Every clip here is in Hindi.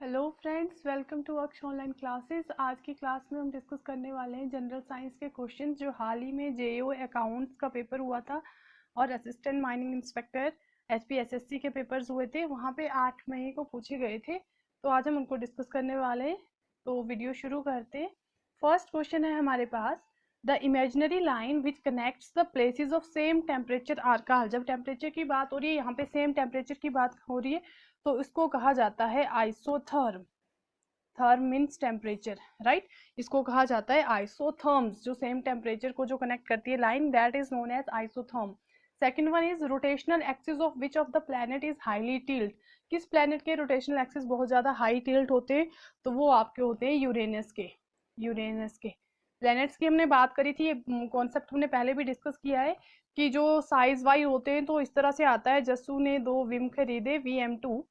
हेलो फ्रेंड्स, वेलकम टू अक्ष ऑनलाइन क्लासेस। आज की क्लास में हम डिस्कस करने वाले हैं जनरल साइंस के क्वेश्चंस जो हाल ही में जेईओ अकाउंट्स का पेपर हुआ था और असिस्टेंट माइनिंग इंस्पेक्टर एचपीएसएससी के पेपर्स हुए थे। वहाँ पे 8 मई को पूछे गए थे, तो आज हम उनको डिस्कस करने वाले हैं। तो वीडियो शुरू करते हैं। फर्स्ट क्वेश्चन है हमारे पास, the imaginary line which connects the places of same temperature are called. जब टेम्परेचर की बात हो रही है, यहाँ पे सेम टेम्परेचर की बात हो रही है, तो इसको कहा जाता है isotherm. Therm means temperature, right. इसको कहा जाता है आइसोथर्म्स। जो सेम टेम्परेचर को जो कनेक्ट करती है line, that is known as isotherm. Second one is rotational axis of which of the planet is highly tilt. किस प्लैनेट के रोटेशनल एक्सिस बहुत ज्यादा हाई टिल्ट होते हैं? तो वो आपके होते हैं यूरेनस के। यूरेनस के प्लैनेट्स की हमने बात करी थी, ये कॉन्सेप्ट हमने पहले भी डिस्कस किया है कि जो साइज वाइज होते हैं, तो इस तरह से आता है। जस्सू ने 2 विम खरीदे VM2,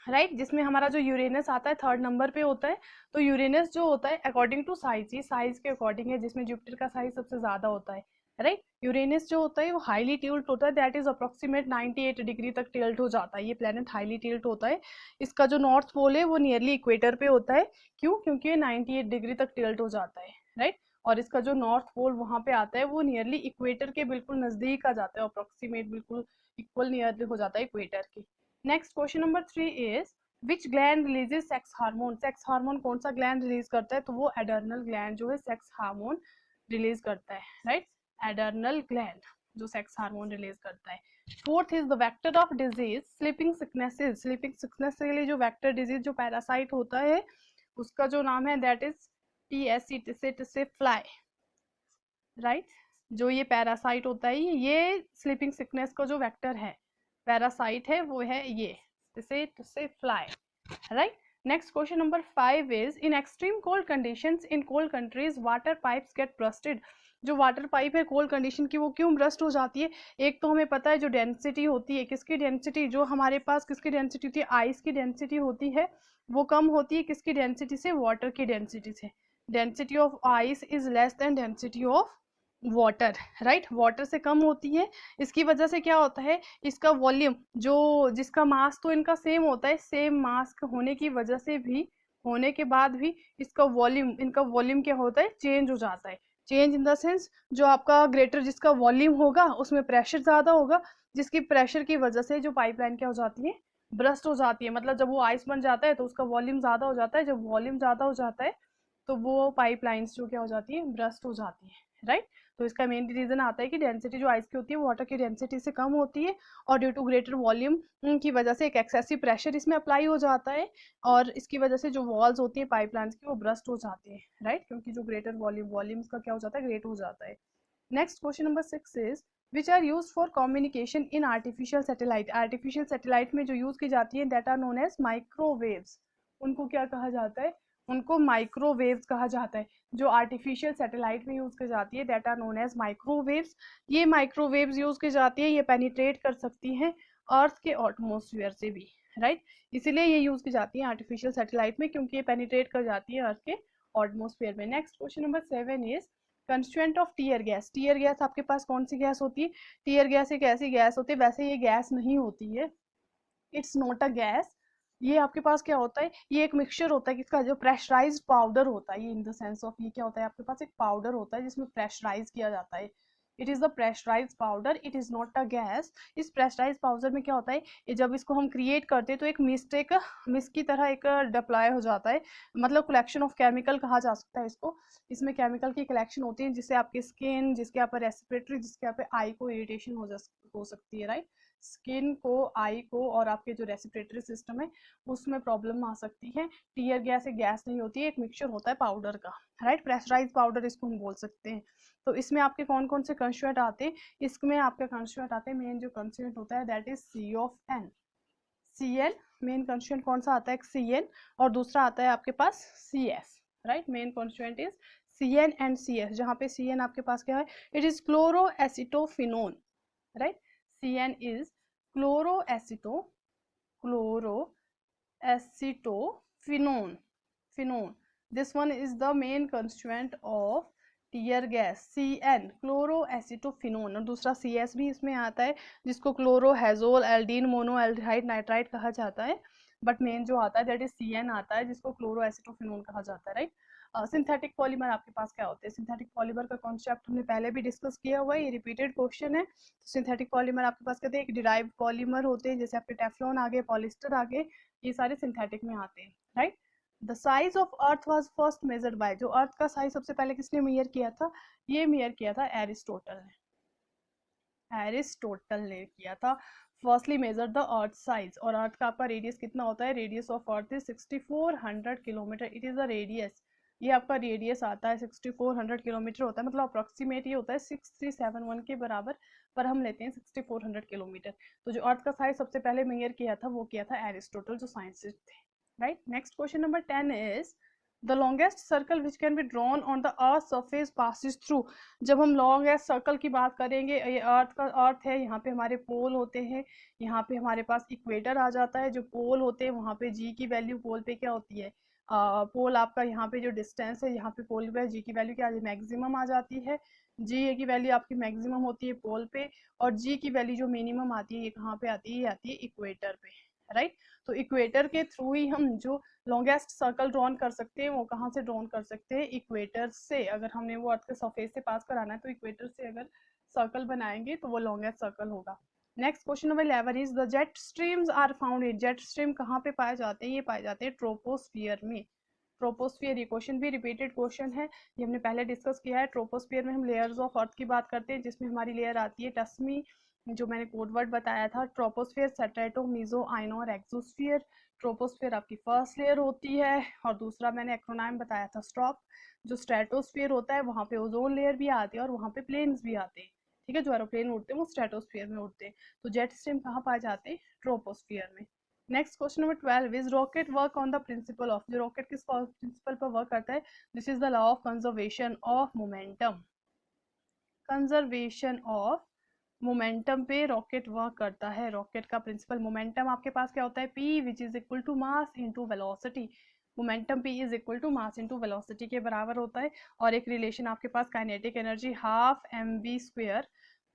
राइट, जिसमें हमारा जो यूरेनस आता है 3rd नंबर पे होता है। तो यूरेनस जो होता है अकॉर्डिंग टू साइज, ये साइज के अकॉर्डिंग है, जिसमें जुपिटर का साइज सबसे ज्यादा होता है, राइट। यूरेनस जो होता है वो हाईली टिल्ट होता है, दैट इज अप्रोक्सीमेट 98 डिग्री तक टिल्ट हो जाता है। ये प्लेनेट हाईली टिल्ट होता है। इसका जो नॉर्थ पोल है वो नियरली इक्वेटर पे होता है। क्यों? क्योंकि ये 98 डिग्री तक टिल्ट हो जाता है, राइट। और इसका जो नॉर्थ पोल वहां पे आता है वो नियरली इक्वेटर के बिल्कुल नजदीक आ जाता है, अप्रोक्सीमेट बिल्कुल इक्वल नियर हो जाता है इक्वेटर के। Next question number 3 is which gland releases sex hormone. Sex hormone कौन सा ग्लैंड रिलीज करता है? तो वो एडर्नल ग्लैंड जो है सेक्स हार्मोन रिलीज करता है, राइट। एडर्नल ग्लैंड जो सेक्स हार्मोन रिलीज करता है। Fourth is the vector of disease sleeping sicknesses. Sleeping sickness के लिए जो वेक्टर डिजीज जो पैरासाइट होता है उसका जो नाम है that is TSC fly, right. जो ये पैरासाइट होता है, ये स्लीपिंग सिकनेस का जो वेक्टर है, पैरासाइट है, वो है ये से fly, right. Next question number 5 is in extreme cold conditions in cold countries water pipes get bursted. जो वाटर पाइप है कोल्ड कंडीशन की, वो क्यों ब्रस्ट हो जाती है? एक तो हमें पता है जो डेंसिटी होती है, किसकी डेंसिटी, जो हमारे पास किसकी डेंसिटी होती है, आइस की डेंसिटी होती है, वो कम होती है किसकी डेंसिटी से? वाटर की डेंसिटी से। Density of ice is less than density of water, right. Water से कम होती है। इसकी वजह से क्या होता है, इसका वॉल्यूम जो, जिसका मास तो इनका सेम होता है, सेम मास होने की वजह से भी, होने के बाद भी इसका वॉल्यूम, इनका वॉल्यूम क्या होता है? चेंज हो जाता है। चेंज इन द सेंस, जो आपका ग्रेटर जिसका वॉल्यूम होगा उसमें प्रेशर ज्यादा होगा, जिसकी प्रेशर की वजह से जो पाइपलाइन क्या हो जाती है? ब्रस्ट हो जाती है। मतलब जब वो आइस बन जाता है तो उसका वॉल्यूम ज्यादा हो जाता है। जब वॉल्यूम ज्यादा हो जाता है तो वो पाइपलाइंस जो क्या हो जाती है? ब्रस्ट हो जाती है, राइट। तो इसका मेन रीजन आता है कि डेंसिटी जो आइस की होती है वो वाटर की डेंसिटी से कम होती है, और ड्यू टू ग्रेटर वॉल्यूम की वजह से एक एक्सेसिव प्रेशर इसमें अप्लाई हो जाता है, और इसकी वजह से जो वॉल्स होती है पाइपलाइंस की वो ब्रस्ट हो जाती है, राइट। क्योंकि जो ग्रेटर वॉल्यूम का क्या हो जाता है? ग्रेट हो जाता है। Next question number 6 is which are use for communication in artificial satellite. Artificial satellite में जो यूज की जाती है that are known as microwaves. उनको क्या कहा जाता है? उनको माइक्रोवेव्स कहा जाता है। जो आर्टिफिशियल सैटेलाइट में यूज की जाती है that are known as microwaves. ये माइक्रोवेव्स यूज की जाती है, ये पेनिट्रेट कर सकती हैं अर्थ के एटमॉस्फेयर से भी, राइट। इसीलिए ये यूज की जाती है आर्टिफिशियल सैटेलाइट में, क्योंकि ये पेनिट्रेट कर जाती है अर्थ के एटमॉस्फेयर में। Next question number 7 is constituent of tear gas. Tear gas आपके पास कौन सी गैस होती है? टीयर गैस एक ऐसी गैस होती है, वैसे ये गैस नहीं होती है, इट्स नॉट अ गैस। ये आपके पास क्या होता है? ये एक मिक्सचर होता है किसका? जो प्रेशराइज्ड पाउडर होता है। ये इन द सेंस ऑफ, ये क्या होता है आपके पास? एक पाउडर होता है जिसमें प्रेशराइज किया जाता है। It is the pressurise powder, it is not a gas. इस प्रेशराइज पाउडर में क्या होता है, ये जब इसको हम क्रिएट करते हैं तो एक मिस्ट की तरह एक डिप्लॉय हो जाता है। मतलब कलेक्शन ऑफ केमिकल कहा जा सकता है इसको। इसमें केमिकल की कलेक्शन होती है जिससे आपकी स्किन, जिसके यहाँ पर रेस्पिरेटरी, जिसके यहाँ पे आई को इरिटेशन हो सकती है, राइट। स्किन को, आई को और आपके जो रेस्पिरेटरी सिस्टम है उसमें प्रॉब्लम आ सकती है। टीयर गैस एक गैस नहीं होती है, एक मिक्सचर होता है पाउडर का, राइट। प्रेशराइज पाउडर इसको हम बोल सकते हैं। तो इसमें आपके कौन कौन से कंस्टिट्यूएंट आते हैं? इसमें आपके कंस्टिट्यूएंट आते हैं, मेन जो कंस्टिट्यूएंट होता है that is CN। Cn main constituent कौन सा आता है? Cn। और दूसरा आता है आपके पास CS, right. Main constituent is Cn and CS, जहाँ पे Cn आपके पास क्या है? It is chloroacetophenone, right. Cn is chloroacetophenone. Phenone. This one is the main constituent of tear gas, CN क्लोरोएसिटोफिनोन। और दूसरा CS भी इसमें आता है जिसको क्लोरोहेजोल एल्डीन मोनोएल्डिहाइड नाइट्राइड कहा जाता है। बट मेन जो आता है दैट इज CN आता है, जिसको क्लोरोएसिटोफिनोन कहा जाता है, राइट। सिंथेटिक पॉलीमर आपके पास क्या होते हैं? सिंथेटिक पॉलीमर का कॉन्सेप्ट हमने पहले भी डिस्कस किया हुआ है, ये रिपीटेड क्वेश्चन है। सिंथेटिक पॉलीमर आपके पास कहते हैं एक डिराइव्ड पॉलीमर होते हैं, जैसे आपके टेफ्लॉन आगे, पॉलिस्टर आगे, ये सारे सिंथेटिक में आते हैं, right. The size of earth was first measured by, जो अर्थ का साइज सबसे पहले किसने मेजर किया था? ये मेजर किया था एरिस्टोटल ने, एरिस्टोटल ने किया था। Firstly measure the earth size, और अर्थ का आपका रेडियस कितना होता है? Radius of earth is 6400 kilometre, it is a radius. ये आपका रेडियस आता है 6400 किलोमीटर होता है, मतलब अप्रोक्सीमेट ये होता है 6371 के बराबर, पर हम लेते हैं 6400 किलोमीटर। तो जो अर्थ का साइज सबसे पहले मेजर किया था वो किया था एरिस्टोटल, जो साइंटिस्ट थे, right. Next question number 10 is the longest circle which can be drawn on the earth surface passes through. जब हम लॉन्गेस्ट सर्कल की बात करेंगे, ये अर्थ है, यहाँ पे हमारे पोल होते हैं, यहाँ पे हमारे पास इक्वेटर आ जाता है, जो पोल होते हैं वहाँ पे जी की वैल्यू, पोल पे क्या होती है? पोल आपका यहाँ पे जो डिस्टेंस है, यहाँ पे पोल पे जी की वैल्यू क्या मैक्सिमम आ जाती है, जी की वैल्यू आपकी मैक्सिमम होती है पोल पे, और जी की वैल्यू जो मिनिमम आती है ये कहाँ पे आती है? ये आती है इक्वेटर पे, राइट। तो इक्वेटर के थ्रू ही हम जो लॉन्गेस्ट सर्कल ड्रॉन कर सकते हैं, वो कहाँ से ड्रॉन कर सकते हैं? इक्वेटर से। अगर हमने वो अर्थ के सरफेस से पास कराना है तो इक्वेटर से अगर सर्कल बनाएंगे तो वो लॉन्गेस्ट सर्कल होगा। Next question number 11 is the jet streams are found in, jet stream कहाँ पे पाए जाते हैं? ये पाए जाते हैं ट्रोपोस्फियर में। ट्रोपोस्फियर, ये क्वेश्चन भी रिपीटेड क्वेश्चन है, ये हमने पहले डिस्कस किया है। ट्रोपोस्फियर में हम लेयर्स ऑफ अर्थ की बात करते हैं, जिसमें हमारी लेयर आती है टस्मी, जो मैंने कोड वर्ड बताया था, ट्रोपोस्फियर, स्ट्रेटो, मीजो, आइनो और एक्सोस्फियर। ट्रोपोस्फियर आपकी फर्स्ट लेयर होती है, और दूसरा मैंने एक्रोनाइम बताया था स्टॉप। जो स्ट्रेटोस्फियर होता है वहाँ पे ओजोन लेयर भी आती है, और वहाँ पे प्लेन्स भी आते हैं, ठीक है। जो एरोप्लेन उड़ते हैं वो स्ट्रेटोस्फियर में उड़ते हैं। तो जेट स्ट्रीम कहाँ पाए जाते हैं? ट्रोपोस्फियर में। Next question number 12 is rocket work on the principle of, जो रॉकेट किस प्रिंसिपल पर वर्क करता है? This is the law of conservation of momentum, conservation of momentum पे रॉकेट वर्क करता है। रॉकेट का प्रिंसिपल, मोमेंटम आपके पास क्या होता है? P which is equal to mass into velocity. Momentum P is equal to mass into velocity के बराबर होता है। और एक रिलेशन आपके पास काइनेटिक एनर्जी हाफ mv²,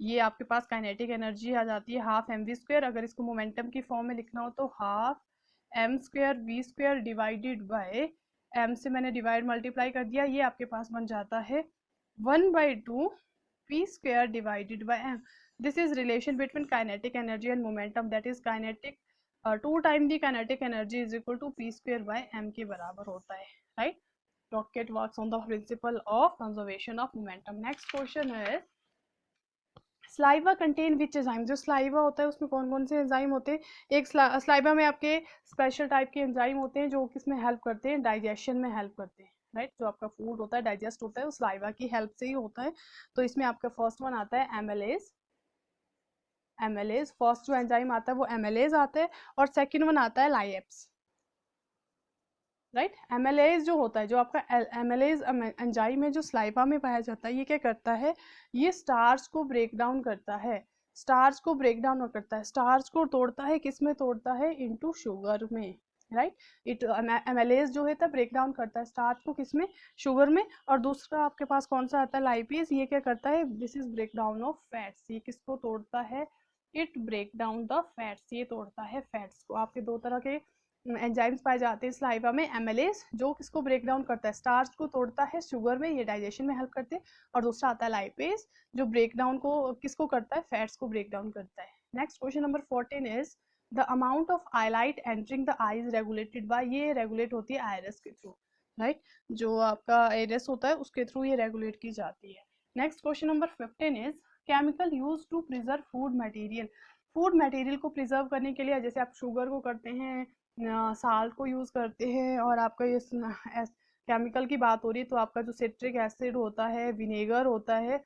ये आपके पास काइनेटिक एनर्जी आ जाती है हाफ mv²। अगर इसको मोमेंटम की फॉर्म में लिखना हो तो half m²v² divided by m से मैंने डिवाइड मल्टीप्लाई कर दिया, ये आपके पास बन जाता है 1/2 p² divided by m. This is relation between kinetic energy and momentum, that is kinetic 2 times the kinetic energy is equal to p² by m के बराबर होता है, right? Rocket works on the principle of conservation of momentum. Next question is saliva contain which enzyme, जो स्लाइवा होता है उसमें कौन कौन से एंजाइम होते हैं? एक स्लाइवा में आपके स्पेशल टाइप के एंजाइम होते हैं जो किसमें हेल्प करते हैं? डाइजेशन में हेल्प करते हैं, राइट। जो आपका फूड होता है डाइजेस्ट होता है वो स्लाइवा की हेल्प से ही होता है। तो इसमें आपका फर्स्ट वन आता है एमएलएज, एमएलएज फर्स्ट जो एंजाइम आता है वो एमएलएज आता है, और सेकेंड वन आता है लाइएप्स, राइट। एमएलएज जो होता है, जो आपका एमएलएज एंजाइम है जो स्लाइवा में पाया जाता है, ये क्या करता है? ये स्टार्च को ब्रेक डाउन करता है, स्टार्च को ब्रेक डाउन करता है, स्टार्च को तोड़ता है, किस में तोड़ता है? इनटू शुगर में, राइट। इट एमएलएज जो है ब्रेक डाउन करता है स्टार्च को, किस में? शुगर में। और दूसरा आपके पास कौन सा आता है? लाइपेज, ये क्या करता है? This is break down of fats, ये किसको तोड़ता है? It break down the fats, ये तोड़ता है फैट्स को। आपके दो तरह के एंजाइम्स पाए जाते हैं स्लाइवा में, एमएलएज जो किसको ब्रेक डाउन करता है? स्टार्च को तोड़ता है शुगर में, ये डाइजेशन में हेल्प करते हैं। और दूसरा आता है लाइपेज, जो ब्रेक डाउन को किसको करता है? फैट्स को ब्रेक डाउन करता है। Next question number 14 is the amount of eye light entering the eye is regulated by, ये रेगुलेट होती है आयरस के थ्रू, राइट। जो आपका आयरस होता है उसके थ्रू ये रेगुलेट की जाती है। Next question number 15 is chemical use to preserve food material, food material को प्रिजर्व करने के लिए जैसे आप शुगर को करते हैं, साल्ट को यूज़ करते हैं, और आपका ये केमिकल की बात हो रही है तो आपका जो सिट्रिक एसिड होता है, विनेगर होता है,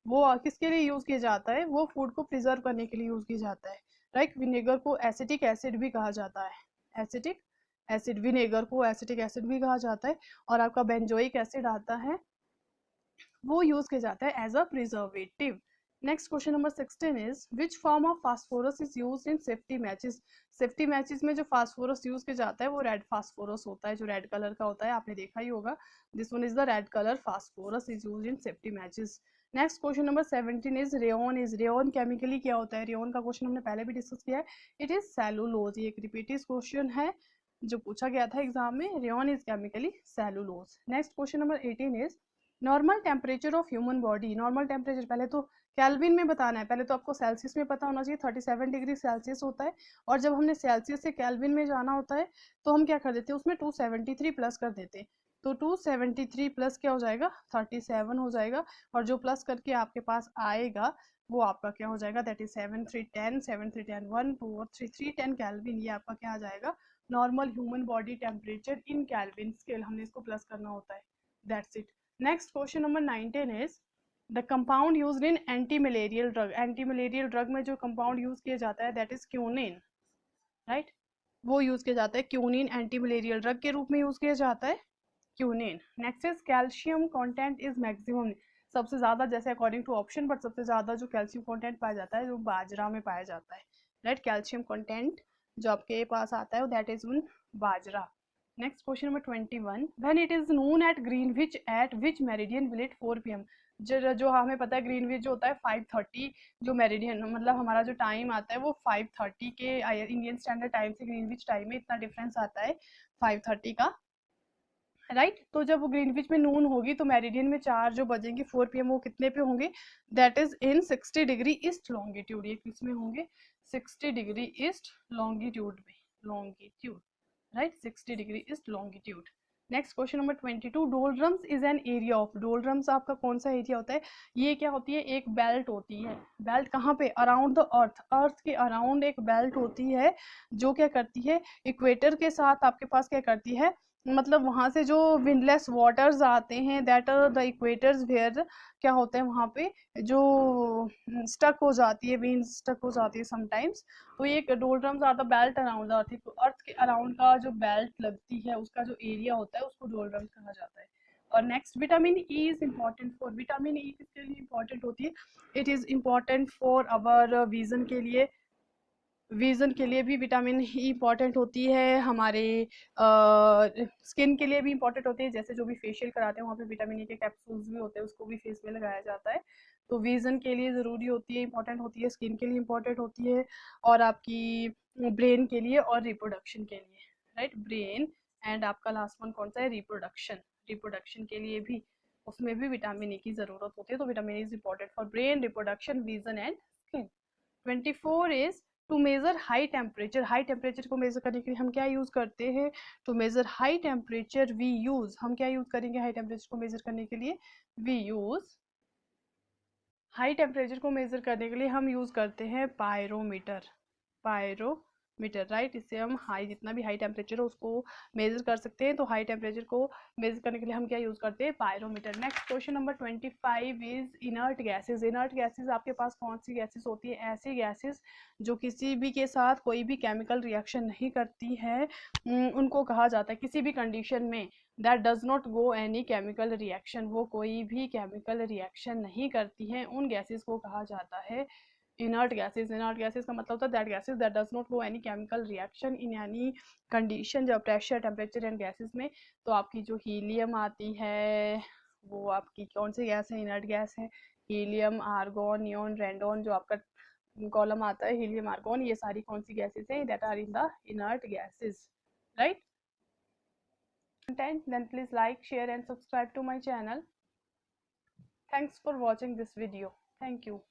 वो किसके लिए यूज़ किया जाता है? वो फूड को प्रिजर्व करने के लिए यूज़ किया जाता है, राइट। विनेगर को एसिटिक एसिड भी कहा जाता है, एसिटिक एसिड, विनेगर को एसिटिक एसिड भी कहा जाता है। और आपका बेंजोइक एसिड आता है, वो यूज़ किया जाता है as a preservative. Next question number 16 is which form of phosphorus is used in safety matches, safety matches में जो फास्फोरस यूज किया जाता है वो रेड फास्फोरस होता है, जो रेड कलर का होता है, आपने देखा ही होगा। This one is the red colour phosphorus is used in safety matches. Next question number 17 is rayon, is rayon chemically क्या होता है? रेयन का क्वेश्चन हमने पहले भी डिस्कस किया है, इट इज सेलुलोज, ये एक रिपीटेड क्वेश्चन है। जो पूछा गया था एग्जाम में, rayon is chemically cellulose. Next question number 18 is normal temperature of human body. Normal temperature पहले तो केल्विन में बताना है, पहले तो आपको सेल्सियस में पता होना चाहिए, 37 डिग्री सेल्सियस होता है। और जब हमने सेल्सियस से केल्विन में जाना होता है तो हम क्या कर देते हैं, उसमें 273 प्लस कर देते हैं। तो 273 प्लस क्या हो जाएगा, 37 हो जाएगा। और जो प्लस करके आपके पास आएगा वो आपका क्या हो जाएगा, दैट इज 7310, 7310 1 2 और 3 310 केल्विन। ये आपका क्या आ जाएगा, normal human body temperature in kelvin scale. हमने इसको प्लस करना होता है, that's it. Next question number 19 is the compound used in anti malarial drug. Anti malarial drug में जो कंपाउंड यूज किया जाता है दैट इज क्यूनिन, राइट। वो यूज किया जाता है क्यूनिन, एंटी मलेरियल ड्रग के रूप में यूज किया जाता है quinine. Next is calcium content is maximum. सबसे ज्यादा, जैसे अकॉर्डिंग टू ऑप्शन, बट सबसे ज्यादा जो कैल्शियम कंटेंट पाया जाता है जो बाजरा में पाया जाता है, राइट। कैल्शियम कंटेंट जो आपके पास आता है that is in bajra. Next question number 21, when it is noon at Greenwich at which meridian will it 4 PM। जो हमें पता है ग्रीनविच जो होता है 5:30, जो मेरिडियन मतलब हमारा जो टाइम आता है वो 5:30 के इंडियन स्टैंडर्ड टाइम से ग्रीनविच टाइम में इतना डिफरेंस आता है 5:30 का, राइट। तो जब वो ग्रीनविच में नून होगी तो मेरिडियन में 4 जो बजेंगे 4 PM वो कितने पे होंगे, that is in 60 degree east longitude. ये किस में होंगे, 60 डिग्री ईस्ट लॉन्गिट्यूड में, longitude, right, 60 degree east longitude. Next question number 22, डोलड्रम्स is an area of. डोलड्रम्स आपका कौन सा एरिया होता है, ये क्या होती है, एक बेल्ट होती है। बेल्ट कहाँ पे, अराउंड द अर्थ, अर्थ के अराउंड एक बेल्ट होती है जो क्या करती है, इक्वेटर के साथ आपके पास क्या करती है, मतलब वहां से जो विंडलेस वाटर्स आते हैं that are the equators where क्या होते हैं वहां पे जो स्टक हो जाती है, विंड स्टक हो जाती है समटाइम्स। तो ये doldrums are the belt around the earth. तो अर्थ के अराउंड का जो बेल्ट लगती है उसका जो एरिया होता है उसको डोलड्रम्स कहा जाता है। और next, vitamin E is important for. Vitamin E किसके लिए इम्पॉर्टेंट होती है, it is important for our vision के लिए। विजन के लिए भी विटामिन ई इंपॉर्टेंट होती है, हमारे स्किन के लिए भी इंपॉर्टेंट होती है। जैसे जो भी फेशियल कराते हैं वहाँ पे विटामिन ई के कैप्सूल्स भी होते हैं, उसको भी फेस में लगाया जाता है। तो विजन के लिए ज़रूरी होती है, इंपॉर्टेंट होती है, स्किन के लिए इंपॉर्टेंट होती है, और आपकी ब्रेन के लिए और रिप्रोडक्शन के लिए, राइट। ब्रेन एंड आपका लास्ट वन कौन सा है, रिप्रोडक्शन। रिप्रोडक्शन के लिए भी उसमें भी विटामिन ई की ज़रूरत होती है। तो vitamin E is important for brain, reproduction, vision and skin. 24 is to measure high temperature. High temperature को मेजर करने के लिए हम क्या यूज करते हैं, to measure high temperature we use, हम क्या यूज करेंगे हाई टेम्परेचर को मेजर करने के लिए, वी यूज, हाई टेम्परेचर को मेजर करने के लिए हम यूज करते हैं पायरोमीटर। Pyrometer, right. इससे हम हाई, जितना भी हाई टेम्परेचर है उसको मेजर कर सकते हैं। तो हाई टेम्परेचर को मेजर करने के लिए हम क्या यूज करते हैं, pyrometer. Next question number 25 is inert gases. Inert gases आपके पास कौन सी गैसेस होती है, ऐसी गैसेस जो किसी भी के साथ कोई भी केमिकल रिएक्शन नहीं करती है, उनको कहा जाता है किसी भी कंडीशन में that does not go any chemical reaction, वो कोई भी केमिकल रिएक्शन नहीं करती हैं, उन गैसेस को कहा जाता है इनर्ट गैसेस। इनर्ट गैसेस का मतलब होता है that gases that does not go any chemical reaction in any condition, जब प्रेशर, टेम्परेचर एंड गैसेस में। तो आपकी जो हीलियम आती है वो आपकी कौन सी गैस है, इनर्ट गैस है। हीलियम, आर्गोन, नियोन, रेंडोन, जो आपका कॉलम आता है हीलियम, आर्गोन, ये सारी कौन सी गैसेस हैं, that are in the inert gases, right. Content, then please like, share and subscribe to my channel. Thanks for watching this video. Thank you.